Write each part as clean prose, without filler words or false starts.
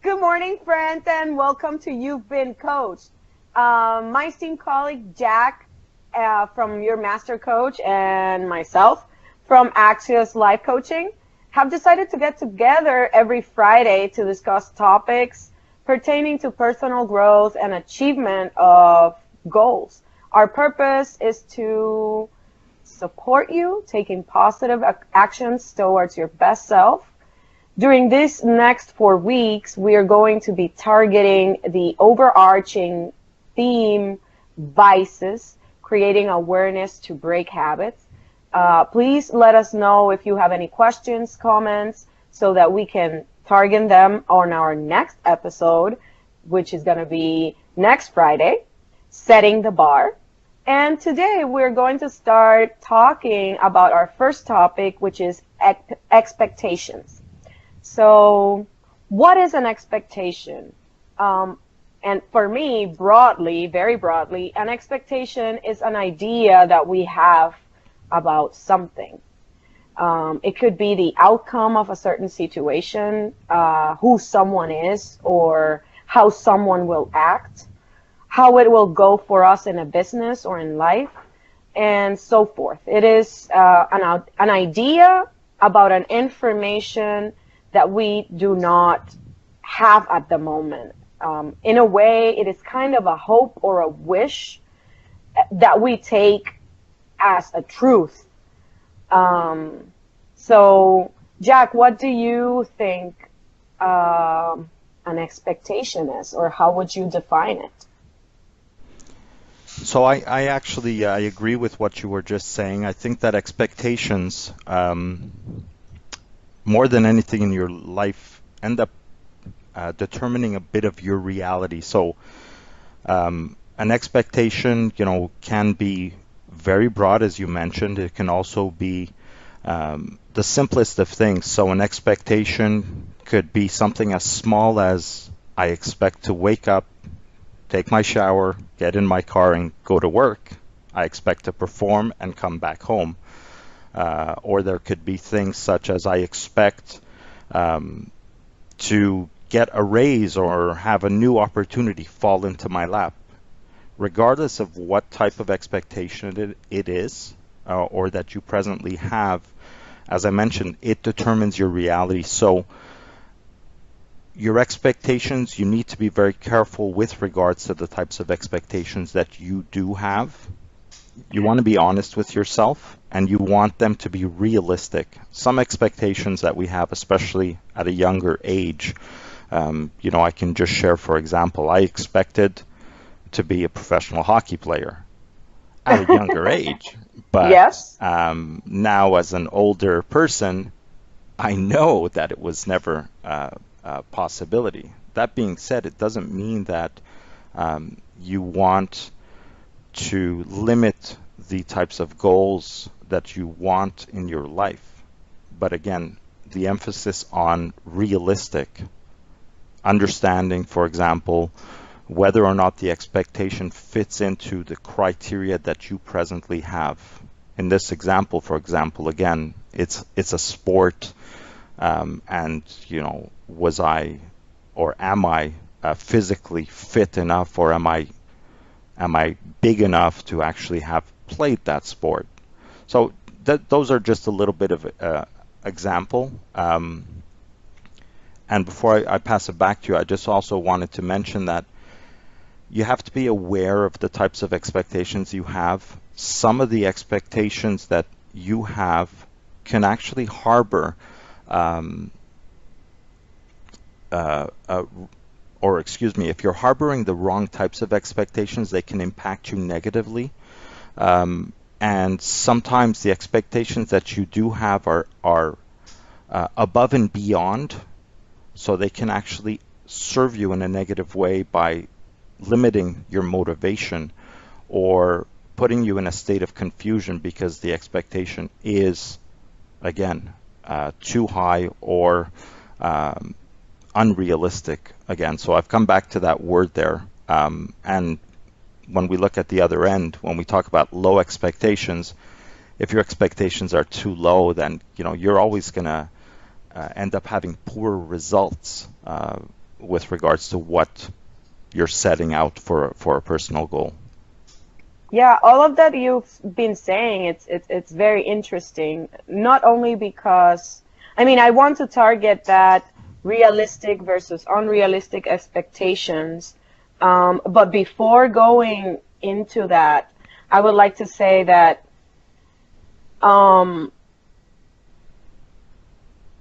Good morning, friends, and welcome to You've Been Coached. My esteemed colleague Jack from Your Master Coach and myself from Axios Life Coaching have decided to get together every Friday to discuss topics pertaining to personal growth and achievement of goals. Our purpose is to support you taking positive actions towards your best self. During these next 4 weeks, we are going to be targeting the overarching theme, vices, creating awareness to break habits. Please let us know if you have any questions, comments, so that we can target them on our next episode, which is going to be next Friday, Setting the Bar. And today we're going to start talking about our first topic, which is expectations. So what is an expectation? And for me, broadly, very broadly, an expectation is an idea that we have about something. It could be the outcome of a certain situation, who someone is, or how someone will act, how it will go for us in a business or in life, and so forth. It is an idea about an information that we do not have at the moment. In a way, it is kind of a hope or a wish that we take as a truth. So, Jack, what do you think an expectation is, or how would you define it? So I actually I agree with what you were just saying. I think that expectations, more than anything in your life, end up determining a bit of your reality. So an expectation, can be very broad, as you mentioned. It can also be the simplest of things. So an expectation could be something as small as I expect to wake up, take my shower, get in my car, and go to work. I expect to perform and come back home. Or there could be things such as I expect to get a raise or have a new opportunity fall into my lap. Regardless of what type of expectation it is, or that you presently have, as I mentioned, it determines your reality. So your expectations, you need to be very careful with regards to the types of expectations that you do have. You want to be honest with yourself, and you want them to be realistic. Some expectations that we have, especially at a younger age, I can just share, for example, I expected to be a professional hockey player at a younger age. But Yes. Now, as an older person, I know that it was never a possibility. That being said, it doesn't mean that you want to limit the types of goals that you want in your life. But again, the emphasis on realistic, understanding, for example, whether or not the expectation fits into the criteria that you presently have. In this example, for example, again, it's a sport, and was I or am I physically fit enough, or am I big enough to actually have played that sport? So those are just a little bit of example. And before I pass it back to you, I just also wanted to mention that you have to be aware of the types of expectations you have. Some of the expectations that you have can actually harbor if you're harboring the wrong types of expectations, they can impact you negatively. And sometimes the expectations that you do have are above and beyond, so they can actually serve you in a negative way by limiting your motivation or putting you in a state of confusion because the expectation is, again, too high or unrealistic again. So I've come back to that word there. And when we look at the other end, when we talk about low expectations, if your expectations are too low, then you're always going to end up having poor results with regards to what you're setting out for a personal goal. Yeah, all of that you've been saying, it's very interesting. Not only because, I mean, I want to target that realistic versus unrealistic expectations. But before going into that, I would like to say that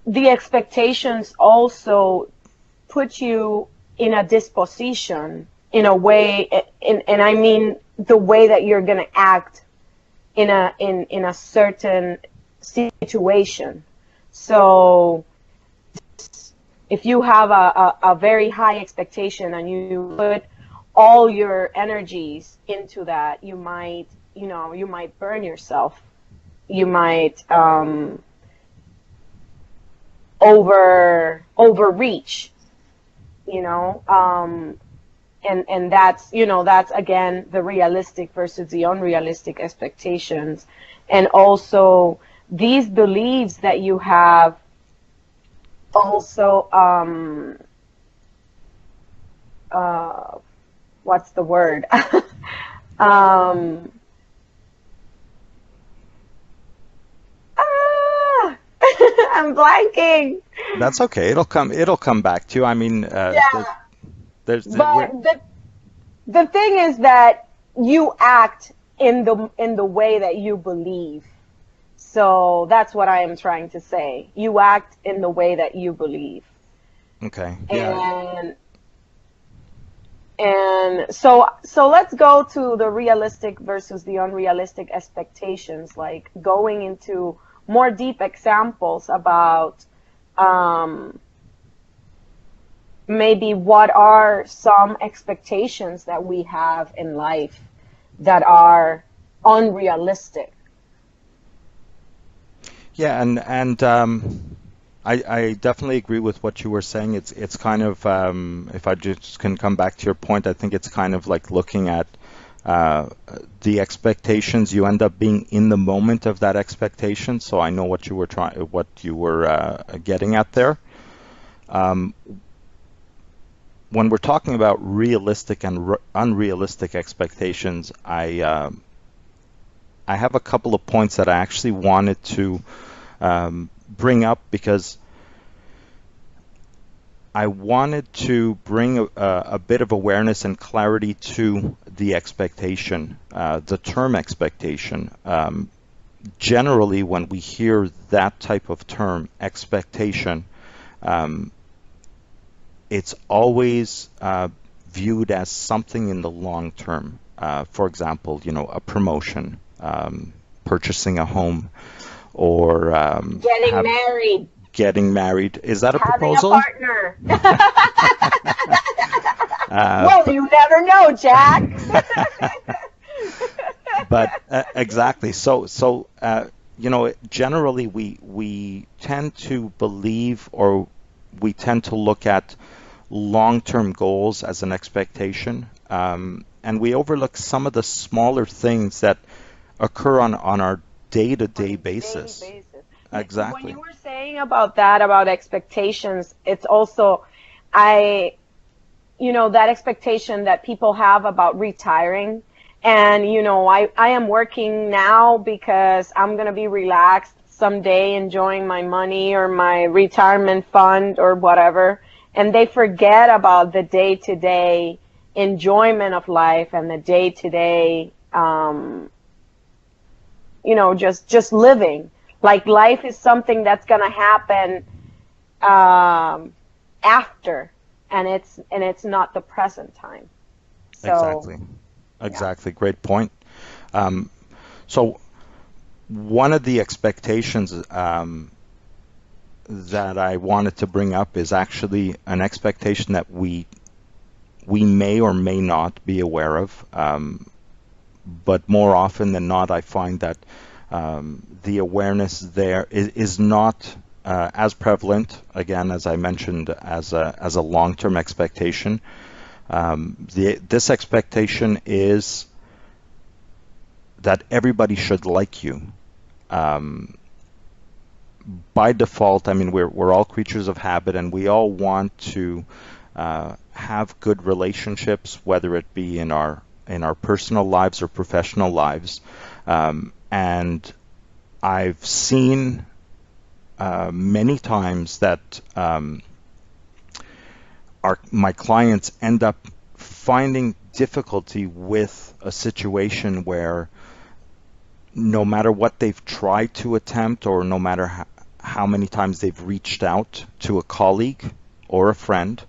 the expectations also put you in a disposition in a way, and I mean the way that you're going to act in a certain situation. So if you have a very high expectation and you put all your energies into that, you might burn yourself. You might overreach, and that's again the realistic versus the unrealistic expectations. And also these beliefs that you have also what's the word? I'm blanking. That's okay. It'll come back to you. I mean, Yeah. there's But the thing is that you act in the way that you believe. So that's what I am trying to say. You act in the way that you believe. okay. Yeah. And so let's go to the realistic versus the unrealistic expectations, like going into more deep examples about maybe what are some expectations that we have in life that are unrealistic. Yeah, and I definitely agree with what you were saying. It's kind of if I just can come back to your point, I think it's kind of like looking at the expectations. You end up being in the moment of that expectation. So I know what you were getting at there. When we're talking about realistic and unrealistic expectations, I have a couple of points that I actually wanted to bring up because I wanted to bring a bit of awareness and clarity to the expectation, the term expectation. Generally, when we hear that type of term, expectation, it's always viewed as something in the long term. For example, a promotion, purchasing a home, or getting married. Is that a proposal? Having a partner. Well, you never know, Jack. But exactly. So generally we tend to believe, or we tend to look at long-term goals as an expectation, and we overlook some of the smaller things that occur on our day-to-day basis. Exactly. When you were saying about expectations, it's also, that expectation that people have about retiring. And, I am working now because I'm going to be relaxed someday, enjoying my money or my retirement fund or whatever. And they forget about the day-to-day enjoyment of life and the day-to-day, just living. Like life is something that's going to happen after, and it's not the present time. So, Exactly. Great point. So one of the expectations that I wanted to bring up is actually an expectation that we may or may not be aware of, but more often than not, I find that the awareness there is not as prevalent, again, as I mentioned, as a long-term expectation. This expectation is that everybody should like you. By default, I mean, we're all creatures of habit, and we all want to have good relationships, whether it be in our personal lives or professional lives. And I've seen many times that my clients end up finding difficulty with a situation where no matter what they've tried to attempt, or no matter how many times they've reached out to a colleague or a friend,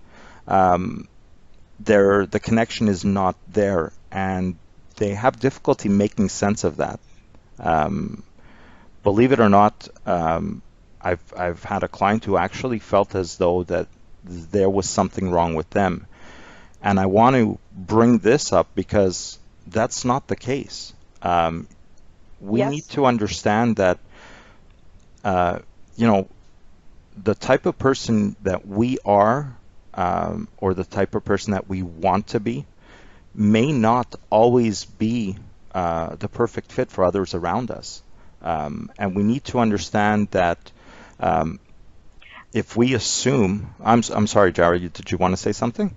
the connection is not there, and they have difficulty making sense of that. Believe it or not, I've had a client who actually felt as though that there was something wrong with them. And I want to bring this up because that's not the case. We Yes. need to understand that, the type of person that we are, or the type of person that we want to be, may not always be the perfect fit for others around us. And we need to understand that if we assume, I'm sorry, Jared, did you want to say something?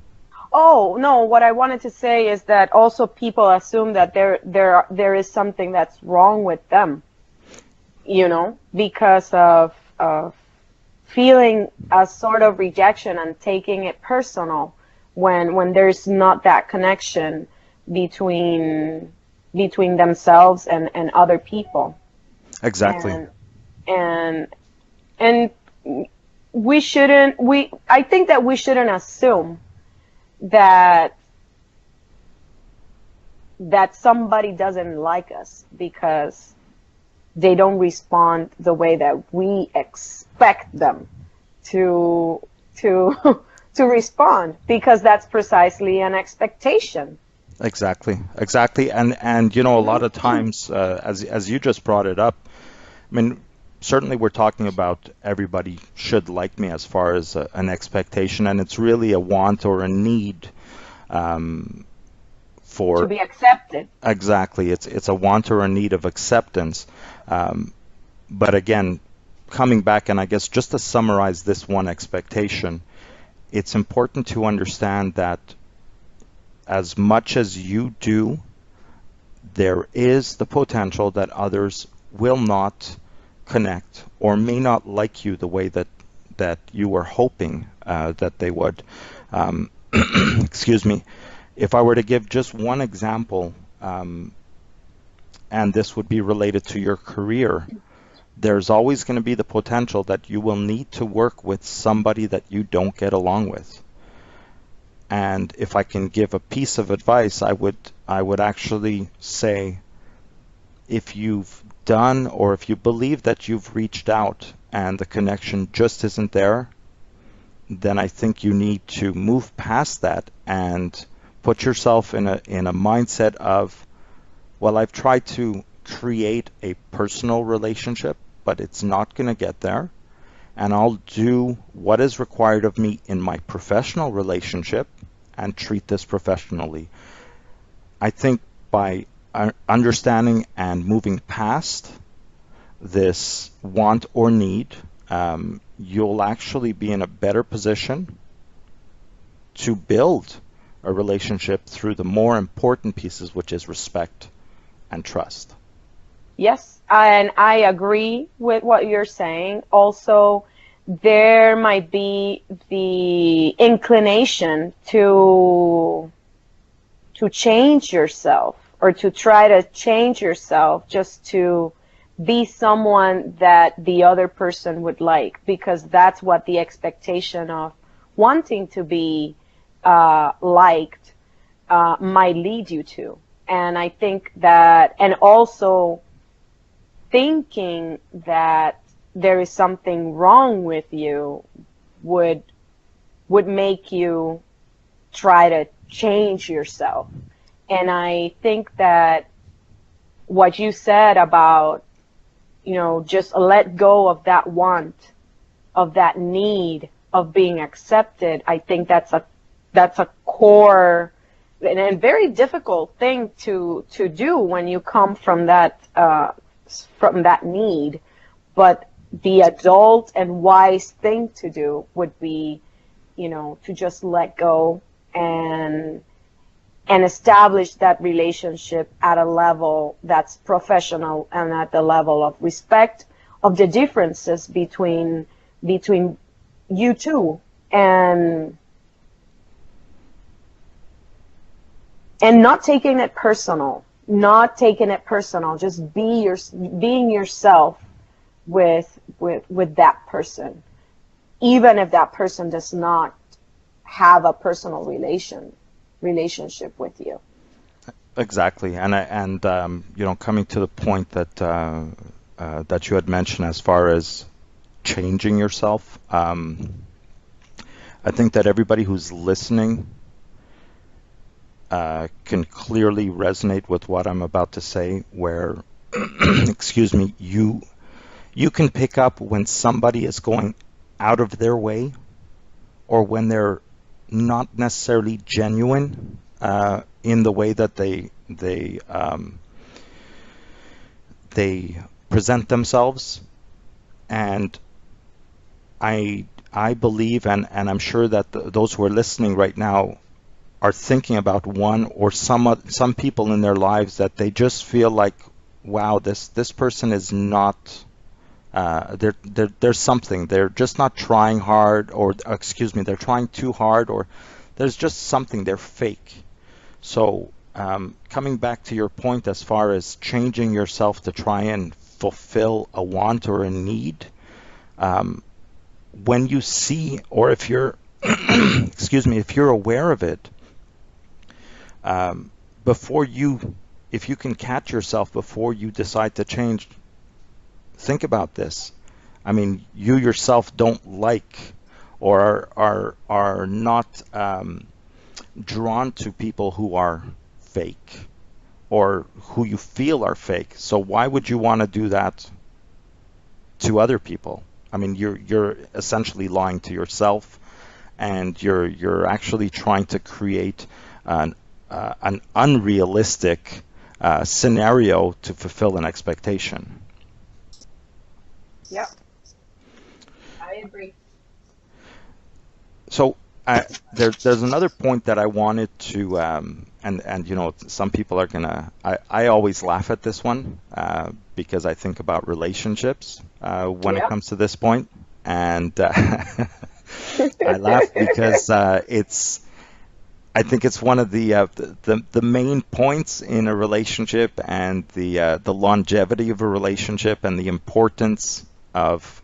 Oh, no, what I wanted to say is that also people assume that there is something that's wrong with them, because of feeling a sort of rejection and taking it personal when there's not that connection between themselves and other people. Exactly. And I think that we shouldn't assume that somebody doesn't like us because they don't respond the way that we expect them to respond, because that's precisely an expectation. Exactly. And a lot of times, as you just brought it up, I mean, certainly we're talking about everybody should like me as far as an expectation, and it's really a want or a need for to be accepted. Exactly. It's a want or a need of acceptance. But again, coming back, and I guess just to summarize this one expectation, it's important to understand that as much as you do, there is the potential that others will not connect or may not like you the way that you were hoping that they would. Excuse me. If I were to give just one example, and this would be related to your career, there's always going to be the potential that you will need to work with somebody that you don't get along with. And if I can give a piece of advice, I would actually say, if you've done, or if you believe that you've reached out and the connection just isn't there, then I think you need to move past that and put yourself in a mindset of, well, I've tried to create a personal relationship, but it's not going to get there, and I'll do what is required of me in my professional relationship and treat this professionally. I think by understanding and moving past this want or need, you'll actually be in a better position to build a relationship through the more important pieces, which is respect and trust. Yes, and I agree with what you're saying. Also, there might be the inclination to change yourself, or to try to change yourself just to be someone that the other person would like, because that's what the expectation of wanting to be liked might lead you to. And I think that, and also thinking that there is something wrong with you would make you try to change yourself. And I think that what you said about, just let go of that want, of that need of being accepted, I think that's a core and very difficult thing to do when you come from that need. But the adult and wise thing to do would be, to just let go and establish that relationship at a level that's professional and at the level of respect of the differences between you two, and not taking it personal, just being yourself with that person, even if that person does not have a personal relationship with you. Exactly, and coming to the point that that you had mentioned as far as changing yourself, I think that everybody who's listening can clearly resonate with what I'm about to say, where, excuse me, you can pick up when somebody is going out of their way, or when they're not necessarily genuine in the way that they present themselves. And I believe, and I'm sure that those who are listening right now are thinking about one or some people in their lives that they just feel like, wow, this person is not, there's something, they're just not trying hard, or excuse me, they're trying too hard, or there's just something, they're fake. So coming back to your point as far as changing yourself to try and fulfill a want or a need, when you see, or if you're excuse me, if you're aware of it, if you can catch yourself before you decide to change, think about this. I mean, you yourself don't like, or are not drawn to people who are fake, or who you feel are fake. So why would you want to do that to other people? I mean, you're essentially lying to yourself, and you're actually trying to create an unrealistic scenario to fulfill an expectation. Yeah, I agree. So there's another point that I wanted to, and some people are gonna. I always laugh at this one because I think about relationships when it comes to this point, and I laugh because I think it's one of the main points in a relationship, and the longevity of a relationship, and the importance of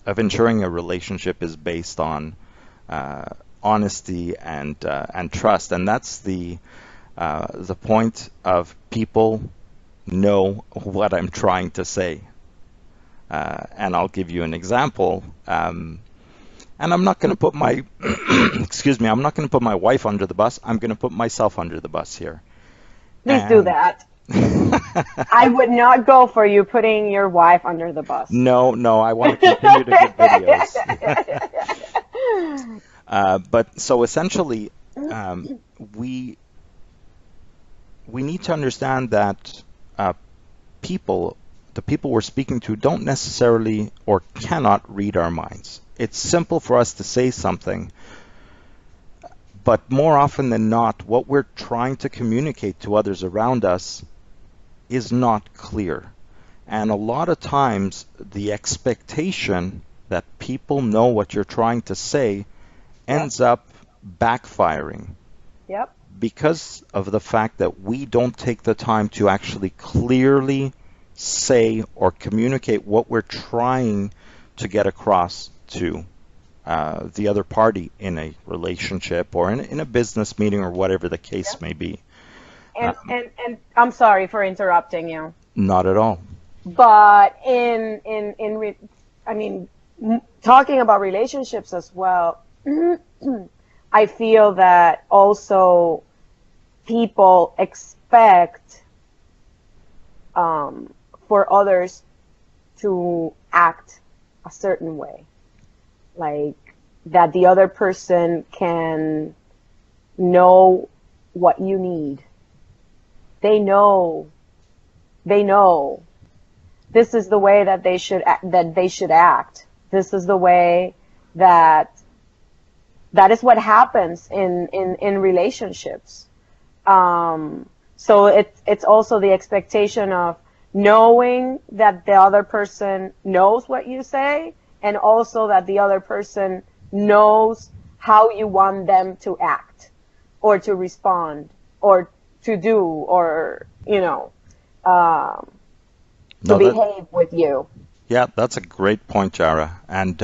ensuring a relationship is based on honesty and trust, and that's the point of people know what I'm trying to say, and I'll give you an example. And I'm not going to put my excuse me, I'm not going to put my wife under the bus. I'm going to put myself under the bus here. Please do that. I would not go for you putting your wife under the bus. No, I want to continue to get videos. But so essentially, we need to understand that the people we're speaking to don't necessarily or cannot read our minds. It's simple for us to say something, but more often than not, what we're trying to communicate to others around us is not clear. And a lot of times, the expectation that people know what you're trying to say ends up backfiring. Yep. Because of the fact that we don't take the time to actually clearly say or communicate what we're trying to get across to the other party in a relationship, or in a business meeting, or whatever the case may be. And I'm sorry for interrupting you. Not at all. But talking about relationships as well, I feel that also people expect for others to act a certain way, like that the other person can know what you need. They know this is the way that they should act. This is the way that that is what happens in relationships. So it's also the expectation of knowing that the other person knows what you say, and also that the other person knows how you want them to act or to respond or to do, or, you know, to No, that behave with you. yeah, that's a great point, Jara. And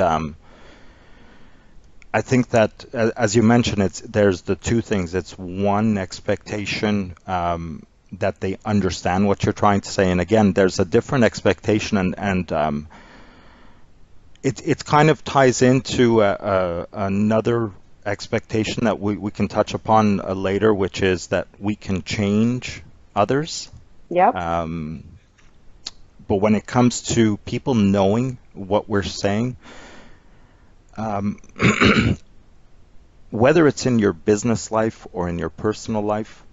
I think that, as you mentioned, there's the two things. It's one, expectation that they understand what you're trying to say, and again, there's a different expectation, and it kind of ties into another expectation that we can touch upon later, which is that we can change others. Yep. But when it comes to people knowing what we're saying, um, whether it's in your business life or in your personal life,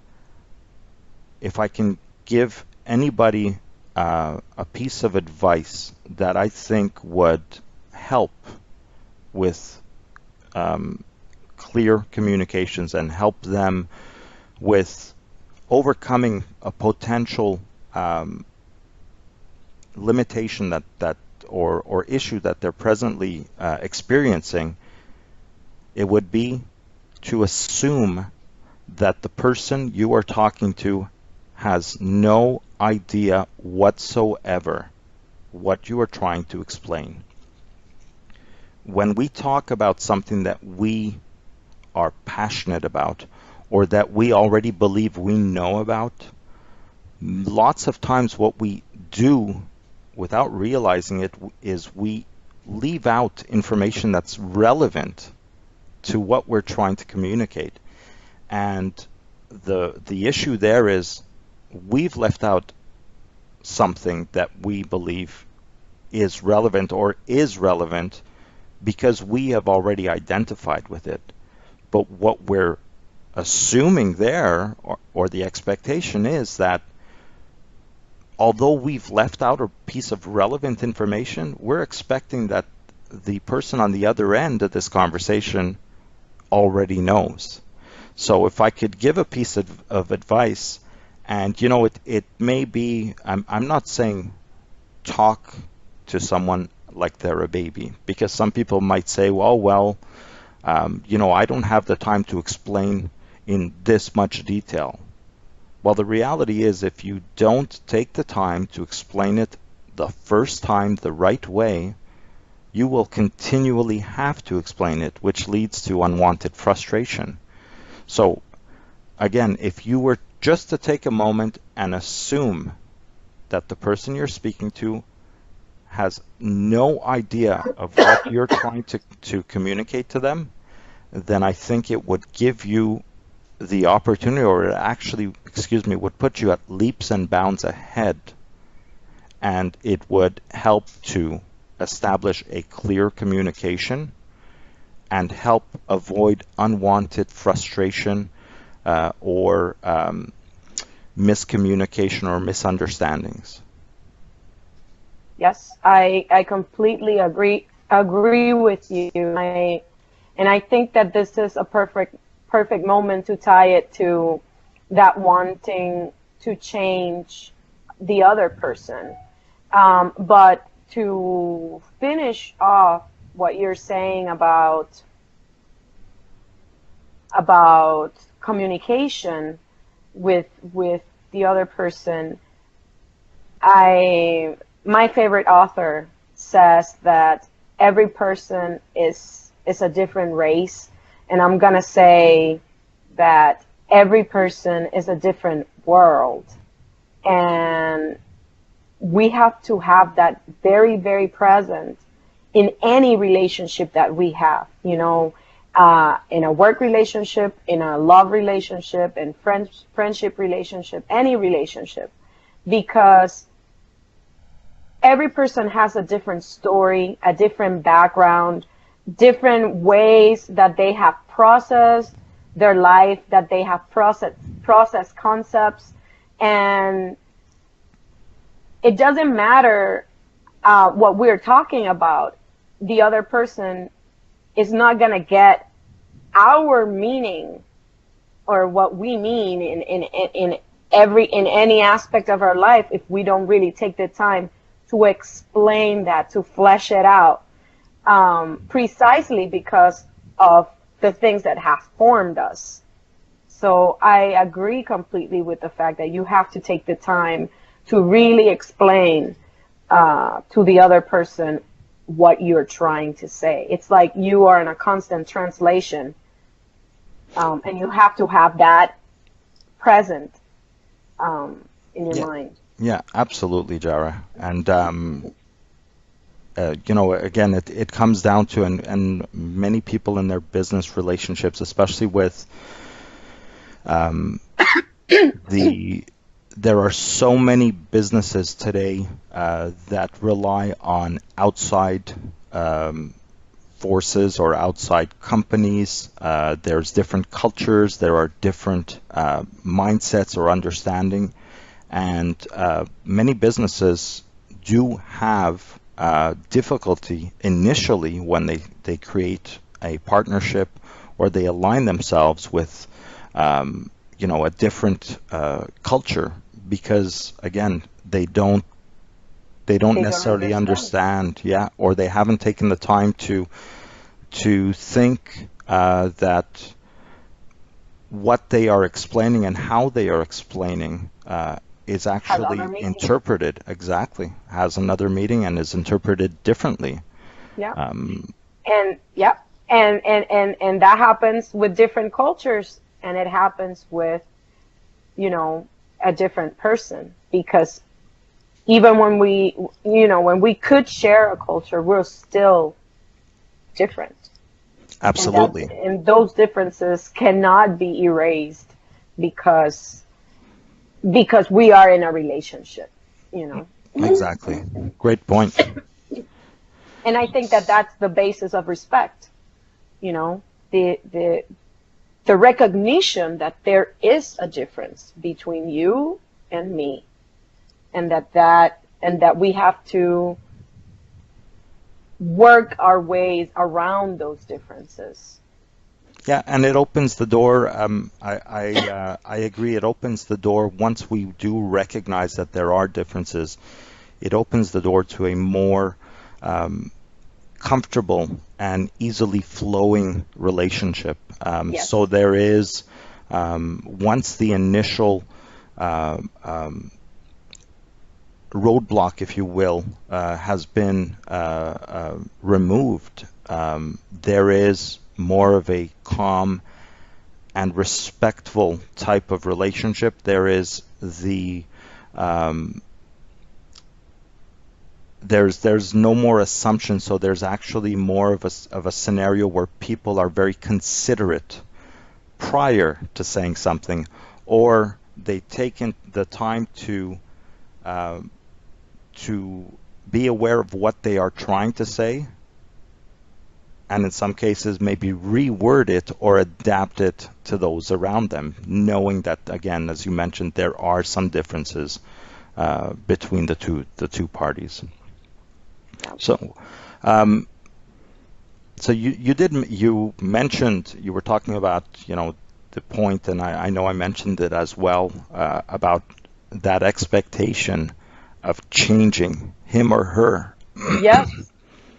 if I can give anybody a piece of advice that I think would help with clear communications and help them with overcoming a potential limitation that or issue that they're presently experiencing, it would be to assume that the person you are talking to has no idea whatsoever what you are trying to explain. When we talk about something that we are passionate about or that we already believe we know about, lots of times what we do without realizing it is we leave out information that's relevant to what we're trying to communicate. And the issue there is we've left out something that we believe is relevant or is relevant because we have already identified with it. But what we're assuming there, or the expectation is that although we've left out a piece of relevant information, we're expecting that the person on the other end of this conversation already knows. So if I could give a piece of advice, and you know, it may be, I'm not saying talk to someone like they're a baby, because some people might say, well, you know, I don't have the time to explain in this much detail. Well, the reality is, if you don't take the time to explain it the first time the right way, you will continually have to explain it, which leads to unwanted frustration. So again, if you were just to take a moment and assume that the person you're speaking to has no idea of what you're trying to communicate to them, then I think it would give you the opportunity, or it actually, would put you at leaps and bounds ahead, and it would help to establish a clear communication and help avoid unwanted frustration or miscommunication or misunderstandings. Yes, I completely agree with you. And I think that this is a perfect moment to tie it to that wanting to change the other person. But to finish off what you're saying about communication with the other person, my favorite author says that every person is a different race, and I'm gonna say that every person is a different world, and we have to have that very, very present in any relationship that we have, you know, in a work relationship, in a love relationship, in friendship relationship, any relationship, because every person has a different story, a different background, different ways that they have processed their life, that they have processed concepts, and it doesn't matter what we're talking about. The other person is not going to get our meaning, or what we mean in any aspect of our life, if we don't really take the time to explain that, to flesh it out, precisely because of the things that have formed us. So I agree completely with the fact that you have to take the time to really explain to the other person what you're trying to say. It's like you are in a constant translation, and you have to have that present in your mind. Yeah, absolutely, Jara. And again, it comes down to, and many people in their business relationships, especially with there are so many businesses today that rely on outside forces or outside companies. There's different cultures, there are different mindsets or understanding, and many businesses do have difficulty initially when they create a partnership or they align themselves with a different culture, because again they don't necessarily understand, or they haven't taken the time to think that what they are explaining and how they are explaining is actually interpreted has another meaning and is interpreted differently. And that happens with different cultures, and it happens with a different person, because even when we could share a culture, we're still different. Absolutely. And those differences cannot be erased because we are in a relationship, Exactly. Great point. And I think that that's the basis of respect, the recognition that there is a difference between you and me, and that we have to work our ways around those differences. Yeah, and it opens the door. I agree. It opens the door once we do recognize that there are differences. It opens the door to a more comfortable and easily flowing relationship. Yes. So there is, once the initial roadblock, if you will, has been removed, there is more of a calm and respectful type of relationship. There is there's no more assumption, so there's actually more of a scenario where people are very considerate prior to saying something, or they take in the time to be aware of what they are trying to say, and in some cases maybe reword it or adapt it to those around them, knowing that, again, as you mentioned, there are some between the two parties. So, you mentioned, you were talking about, the point, and I know I mentioned it as well, about that expectation of changing him or her.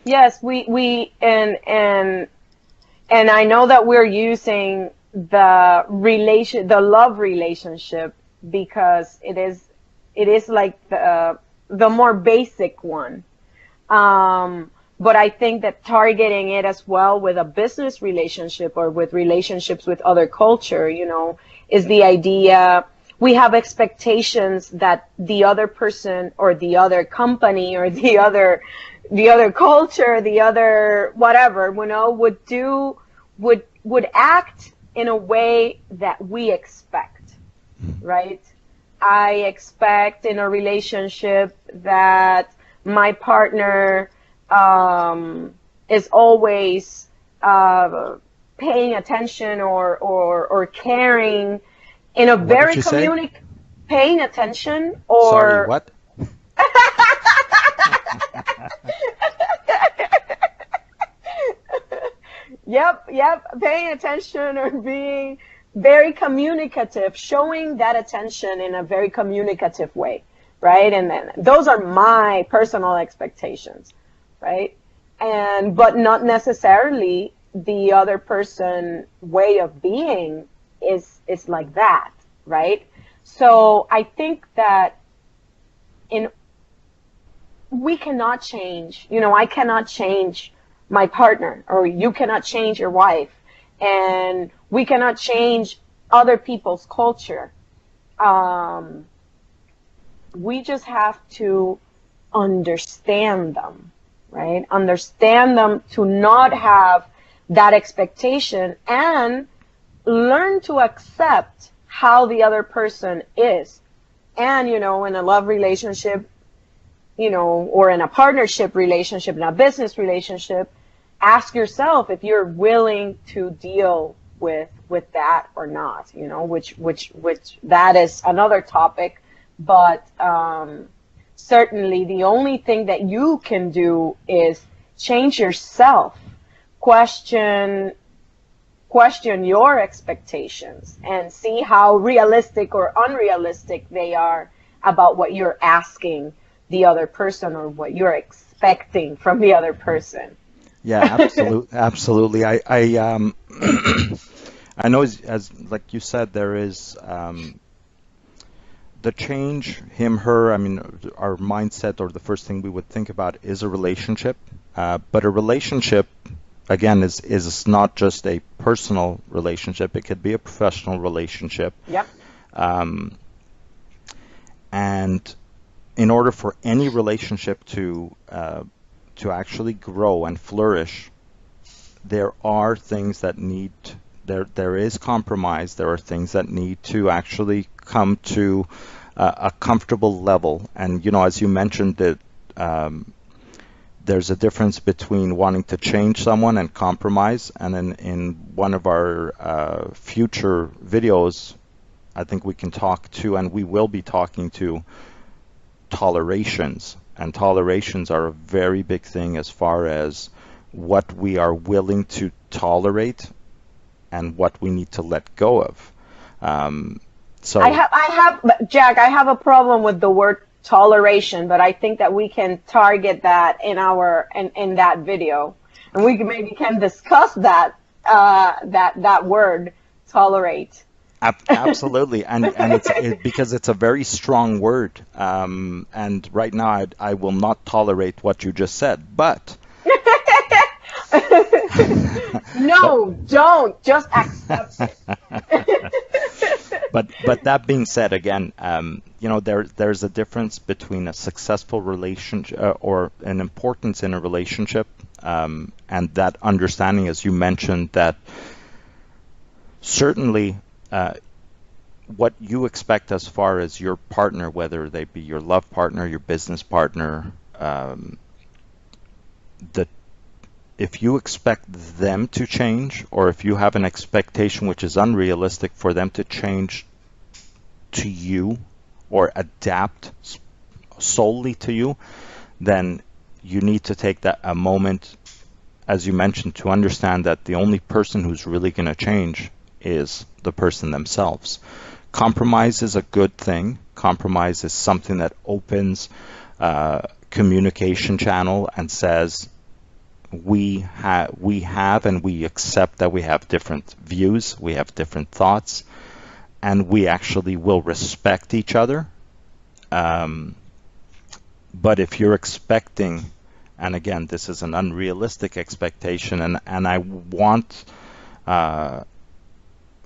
Yes, we and I know that we're using the love relationship because it is like the more basic one. But I think that targeting it as well with a business relationship or with relationships with other culture, is the idea. We have expectations that the other person or the other company or the other culture, the other whatever, would act in a way that we expect, right? I expect in a relationship that my partner is always paying attention or caring in a very paying attention or. Sorry, what? Yep. Paying attention or being very communicative, showing that attention in a very communicative way, right? And then those are my personal expectations, right? But not necessarily the other person way of being is like that, right? So I think that in we cannot change, I cannot change my partner, or you cannot change your wife, and we cannot change other people's culture. We just have to understand them, right? Understand them, to not have that expectation, and learn to accept how the other person is. And, in a love relationship, or in a partnership relationship, in a business relationship, ask yourself if you're willing to deal with that or not, which that is another topic. But certainly the only thing that you can do is change yourself, question your expectations, and see how realistic or unrealistic they are about what you're asking the other person, or what you're expecting from the other person. Yeah, absolutely. I I know, as like you said, there is the change, him, her. I mean, our mindset, or the first thing we would think about, is a relationship. But a relationship, again, is not just a personal relationship. It could be a professional relationship. Yep. And in order for any relationship to actually grow and flourish, there are things that need, there is compromise. There are things that need to actually come to a comfortable level. And as you mentioned, that there's a difference between wanting to change someone and compromise. And in one of our future videos, I think we can talk to, and we will be talking to, tolerations. And tolerations are a very big thing as far as what we are willing to tolerate and what we need to let go of. So Jack, I have a problem with the word toleration, but I think that we can target that in that video, and we maybe can discuss that that word, tolerate. Absolutely, and because it's a very strong word, and right now I will not tolerate what you just said, but no, don't, just accept it. But that being said, again, there's a difference between a successful relationship, or an importance in a relationship, and that understanding, as you mentioned, that certainly what you expect as far as your partner, whether they be your love partner, your business partner, if you expect them to change, or if you have an expectation which is unrealistic for them to change to you or adapt solely to you, then you need to take a moment, as you mentioned, to understand that the only person who's really going to change is the person themselves. Compromise is a good thing. Compromise is something that opens communication channel and says, we have and we accept that we have different views, we have different thoughts, and we actually will respect each other. But if you're expecting, and again, this is an unrealistic expectation, and I want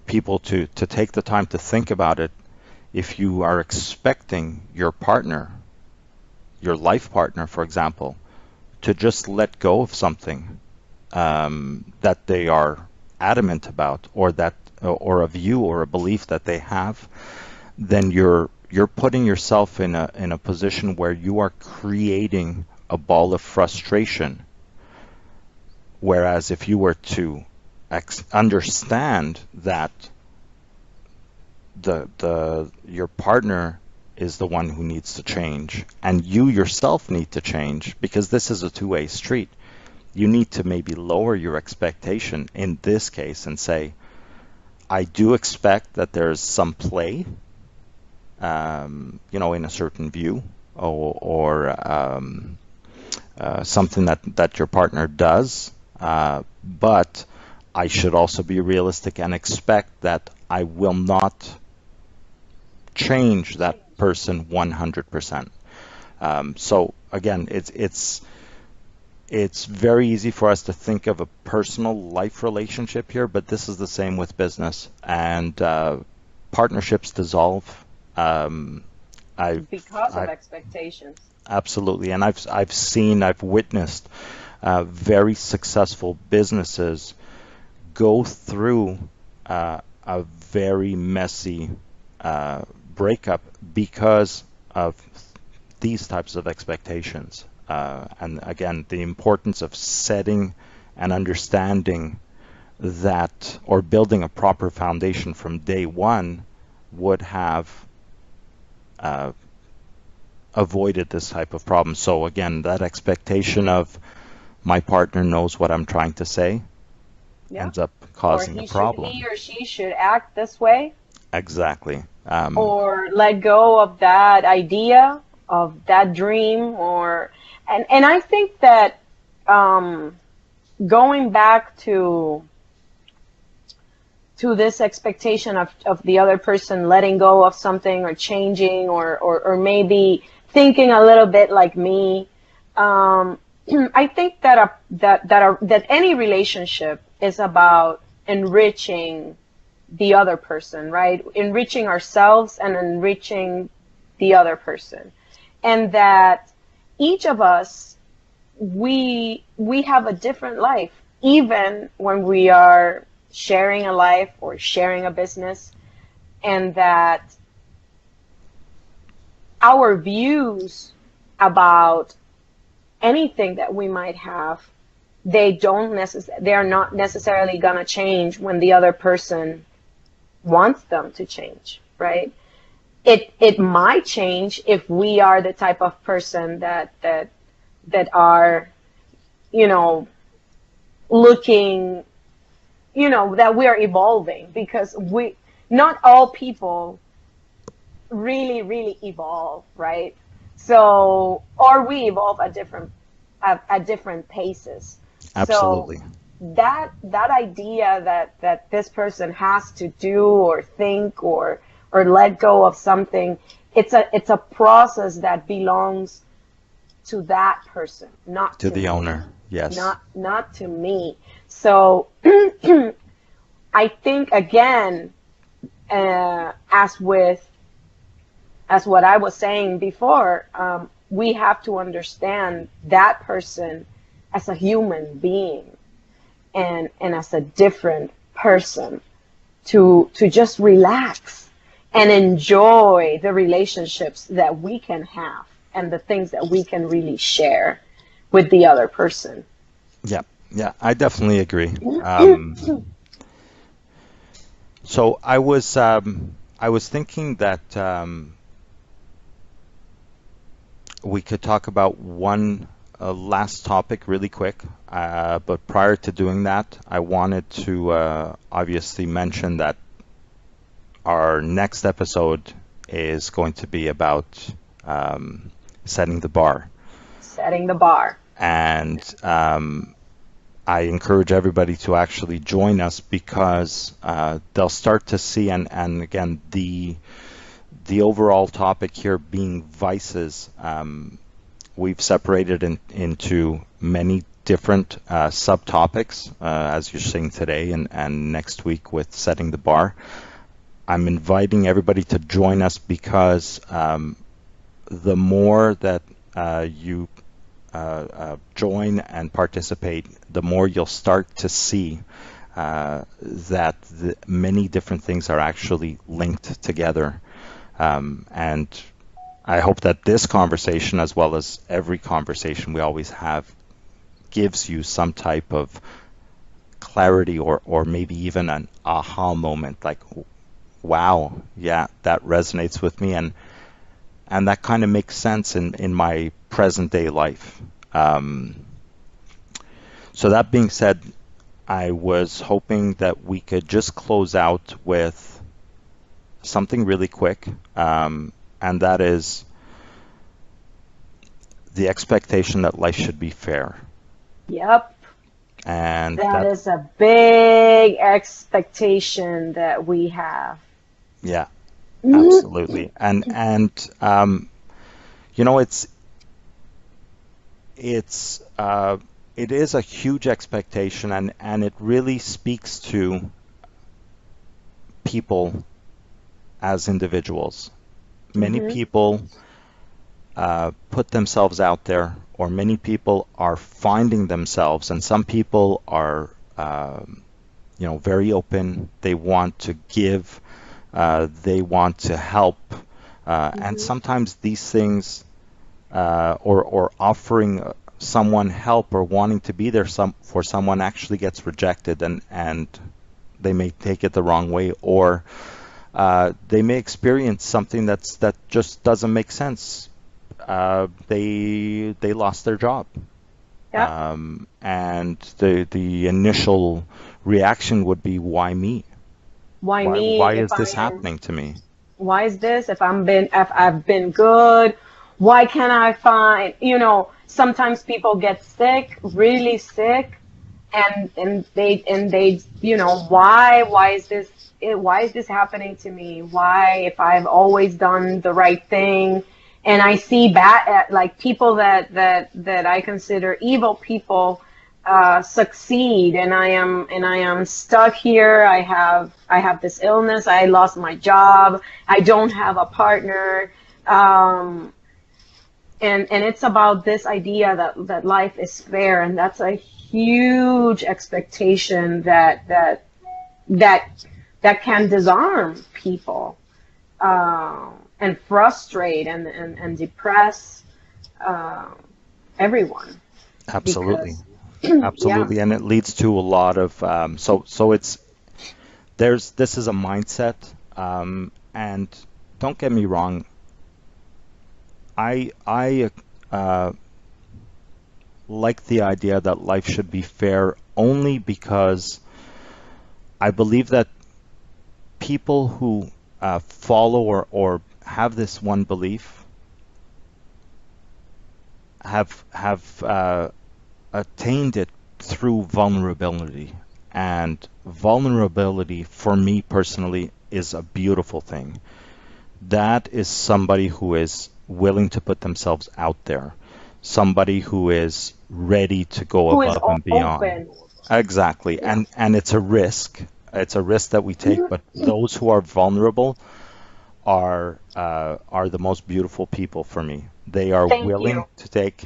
people to take the time to think about it. If you are expecting your partner, your life partner, for example, to just let go of something that they are adamant about, or a view or a belief that they have, then you're putting yourself in a position where you are creating a ball of frustration. Whereas if you were to understand that your partner is the one who needs to change, and you yourself need to change, because this is a two-way street. you need to maybe lower your expectation in this case and say, I do expect that there's some play, in a certain view, or something that your partner does, but I should also be realistic and expect that I will not change that person 100%. So again, it's very easy for us to think of a personal life relationship here, but this is the same with business, and partnerships dissolve. Because of expectations. Absolutely, and I've witnessed very successful businesses go through a very messy breakup because of these types of expectations. And again, the importance of setting and understanding that, or building a proper foundation from day one, would have avoided this type of problem. So again, that expectation of my partner knows what I'm trying to say ends up causing a problem. He or she should act this way. Exactly. Or let go of that idea, of that dream, and I think that going back to this expectation of the other person letting go of something or changing or maybe thinking a little bit like me, I think that any relationship is about enriching the other person, right? Enriching ourselves and enriching the other person. And that each of us, we have a different life, even when we are sharing a life or sharing a business, and that our views about anything that we might have, they are not necessarily going to change when the other person wants them to change, right? It might change if we are the type of person that are, looking, that we are evolving, because not all people really evolve, right? So, or we evolve at different paces. Absolutely. So that idea that this person has to do or think or let go of something, it's a process that belongs to that person, not to the owner. Yes. Not to me. So I think, again, as what I was saying before, we have to understand that person as a human being and as a different person, to just relax and enjoy the relationships that we can have and the things that we can really share with the other person. Yeah, I definitely agree. So I was thinking that we could talk about one last topic really quick, but prior to doing that, I wanted to obviously mention that our next episode is going to be about setting the bar. Setting the bar. And I encourage everybody to actually join us, because they'll start to see, and again, the overall topic here being vices, we've separated into many different subtopics, as you're seeing today and next week with setting the bar. I'm inviting everybody to join us, because the more that you join and participate, the more you'll start to see that many different things are actually linked together. And I hope that this conversation, as well as every conversation we always have, gives you some type of clarity or maybe even an aha moment, like, wow, yeah, that resonates with me, and that kind of makes sense in my present day life. So that being said, I was hoping that we could just close out with something really quick, and that is the expectation that life should be fair. Yep. And That is a big expectation that we have. yeah, absolutely. And you know, it's it is a huge expectation, and it really speaks to people as individuals. Many people put themselves out there, or many people are finding themselves, and some people are, very open. They want to give, they want to help, and sometimes these things, or offering someone help or wanting to be there for someone actually gets rejected, and they may take it the wrong way, or they may experience something that just doesn't make sense. They lost their job, Yeah. and the initial reaction would be, why me? Why Why me why if is I this am? happening to me? Why is this? If I've been good, why can't I find? Sometimes people get sick, really sick, and they why is this happening to me? Why, if I've always done the right thing, and I see bad, like people that I consider evil people succeed, and I am stuck here. I have this illness. I lost my job. I don't have a partner. And it's about this idea that life is fair, and that's a huge expectation that can disarm people, and frustrate and depress everyone, Absolutely. because yeah. Absolutely, and it leads to a lot of so it's this is a mindset, and don't get me wrong, I like the idea that life should be fair only because I believe that people who follow or have this one belief have attained it through vulnerability. And vulnerability, for me personally, is a beautiful thing. That is somebody who is willing to put themselves out there, somebody who is ready to go Who is above and beyond. open? Exactly. Yeah. And it's a risk. It's a risk that we take, but those who are vulnerable are the most beautiful people for me. They are Thank willing you. to take.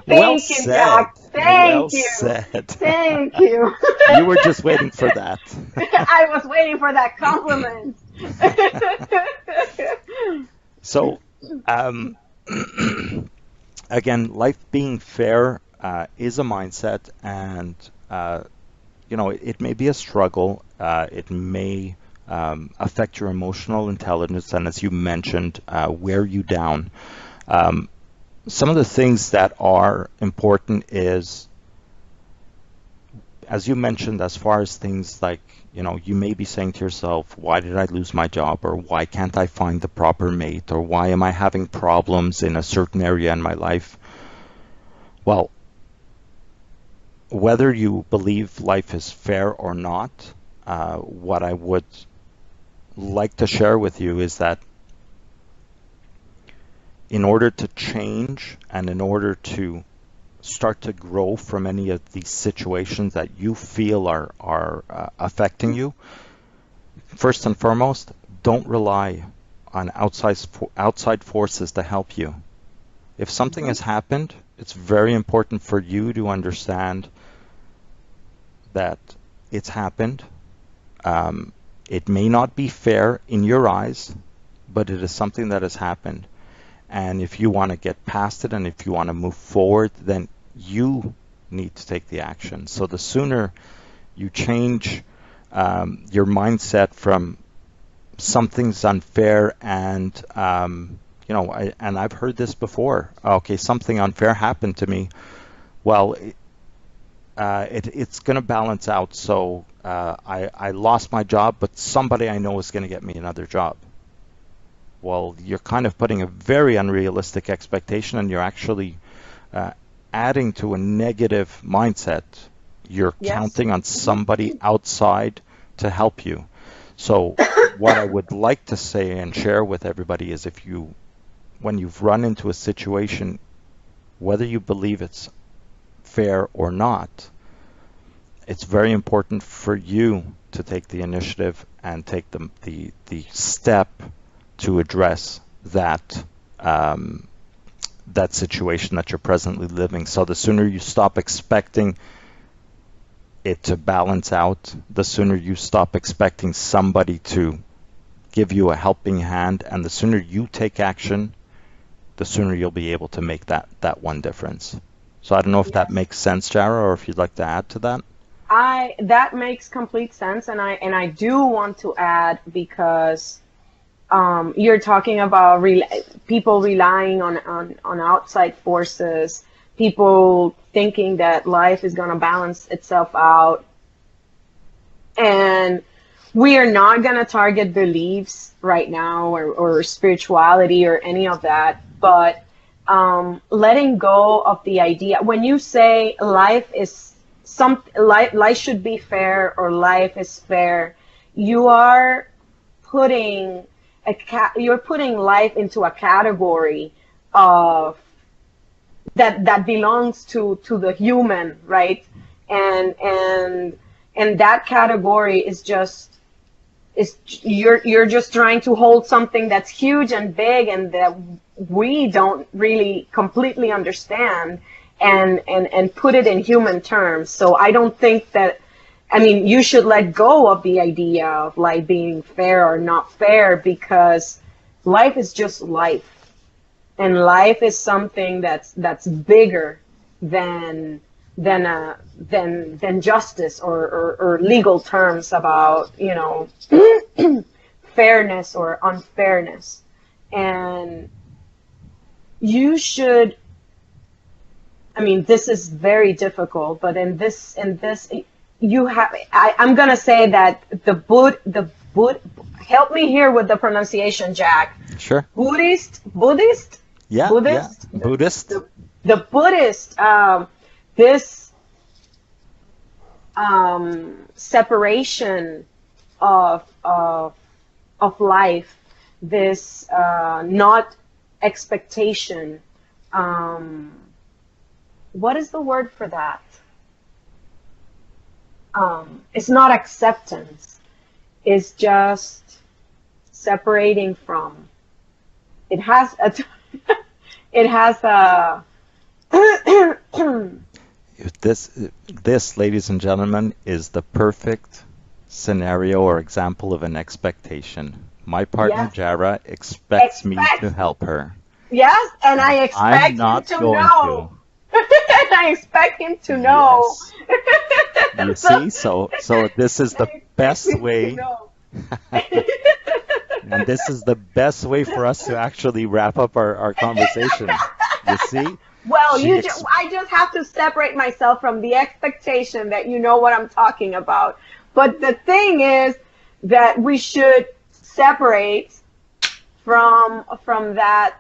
Well Thank you, said. Jack. Well Thank you. said. Thank you. You were just waiting for that. I was waiting for that compliment. So, um, again, life being fair is a mindset, and it may be a struggle. It may affect your emotional intelligence, and as you mentioned, wear you down. Um, some of the things that are important is, as you mentioned, as far as things like, you may be saying to yourself, why did I lose my job? Or why can't I find the proper mate? Or why am I having problems in a certain area in my life? Well, whether you believe life is fair or not, what I would like to share with you is that in order to change and in order to start to grow from any of these situations that you feel are affecting you, first and foremost, don't rely on outside forces to help you. If something has happened, it's very important for you to understand that it's happened. It may not be fair in your eyes, but it is something that has happened. And if you want to get past it and if you want to move forward, then you need to take the action. So the sooner you change your mindset from something's unfair and and I've heard this before. Okay, something unfair happened to me. Well, it's going to balance out. So I lost my job, but somebody I know is going to get me another job. Well, you're kind of putting a very unrealistic expectation, and you're actually adding to a negative mindset. You're counting on somebody outside to help you. So what I would like to say and share with everybody is, when you've run into a situation, whether you believe it's fair or not, it's very important for you to take the initiative and take the step to address that that situation that you're presently living. So the sooner you stop expecting it to balance out, the sooner you stop expecting somebody to give you a helping hand, and the sooner you take action, the sooner you'll be able to make that one difference. So I don't know if that makes sense, Jara, or if you'd like to add to that. That makes complete sense, and I do want to add, because you're talking about people relying on outside forces, people thinking that life is going to balance itself out. And we are not going to target beliefs right now, or spirituality or any of that, but letting go of the idea. When you say life should be fair, or life is fair, you are putting life into a category of that belongs to the human, right? And that category is you're just trying to hold something that's huge and big and that we don't really completely understand, and put it in human terms. So I don't think that, you should let go of the idea of life being fair or not fair, because life is just life. And life is something that's bigger than justice or legal terms about, fairness or unfairness. And you should, this is very difficult, but in this you have, I'm gonna say that help me here with the pronunciation, Jack. Sure. Buddhist. Yeah. Buddhist. Yeah. Buddhist. The Buddhist. This separation of life. This not expectation. What is the word for that? It's not acceptance. It's just separating from. It has a. This, ladies and gentlemen, is the perfect scenario or example of an expectation. My partner, Jara, expects me to help her. Yes, and I expect him to know. And I expect him to know. Yes. You see, so this is the best way. And this is the best way for us to actually wrap up our conversation. You see? Well, I just have to separate myself from the expectation that you know what I'm talking about. But the thing is that we should separate from that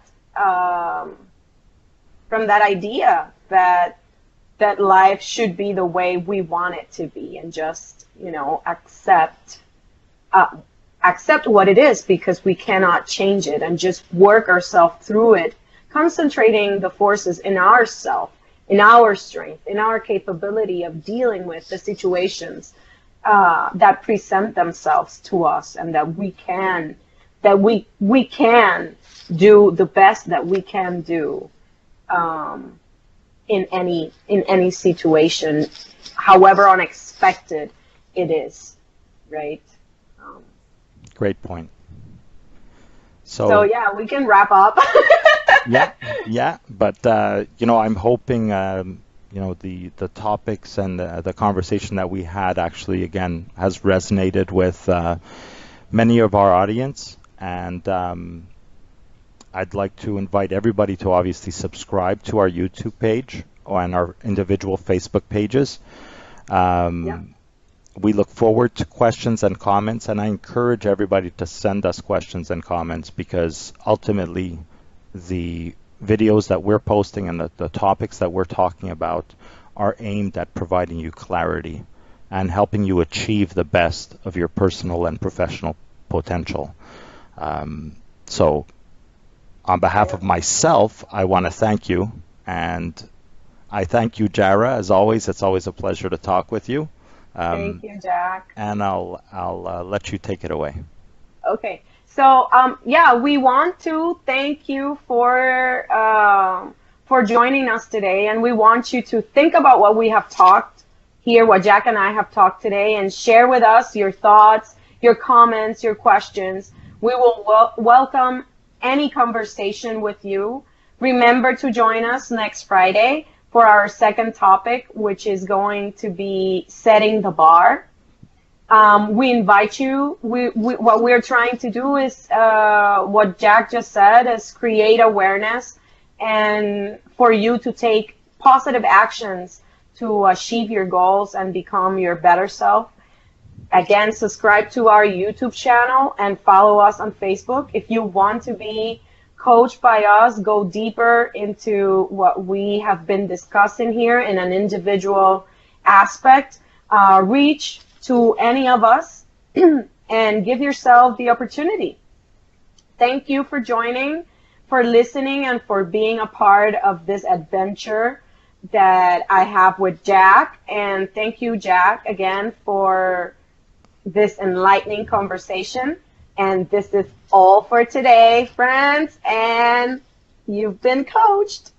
idea that life should be the way we want it to be, and just accept what it is, because we cannot change it, and just work ourselves through it, concentrating the forces in ourself, in our strength, in our capability of dealing with the situations that present themselves to us, and that we can do the best that we can do in any situation, however unexpected it is, right? Great point. So yeah, we can wrap up. yeah. But I'm hoping the topics and the conversation that we had actually again has resonated with many of our audience, and I'd like to invite everybody to obviously subscribe to our YouTube page, on our individual Facebook pages. Yeah. We look forward to questions and comments, and I encourage everybody to send us questions and comments, because ultimately the videos that we're posting and the topics that we're talking about are aimed at providing you clarity and helping you achieve the best of your personal and professional potential. So on behalf of myself, I want to thank you, and I thank you, Jara, as always. It's always a pleasure to talk with you. Thank you, Jack. And I'll let you take it away. Okay. So, yeah, we want to thank you for joining us today, and we want you to think about what we have talked here, what Jack and I have talked today, and share with us your thoughts, your comments, your questions. We will welcome any conversation with you. Remember to join us next Friday for our second topic, which is going to be setting the bar. We invite you. What we're trying to do is what Jack just said, is create awareness and for you to take positive actions to achieve your goals and become your better self. Again, subscribe to our YouTube channel and follow us on Facebook. If you want to be coached by us, go deeper into what we have been discussing here in an individual aspect, reach to any of us and give yourself the opportunity. Thank you for joining, for listening, and for being a part of this adventure that I have with Jack. And thank you, Jack, again for this enlightening conversation. And this is all for today, friends, and you've been coached.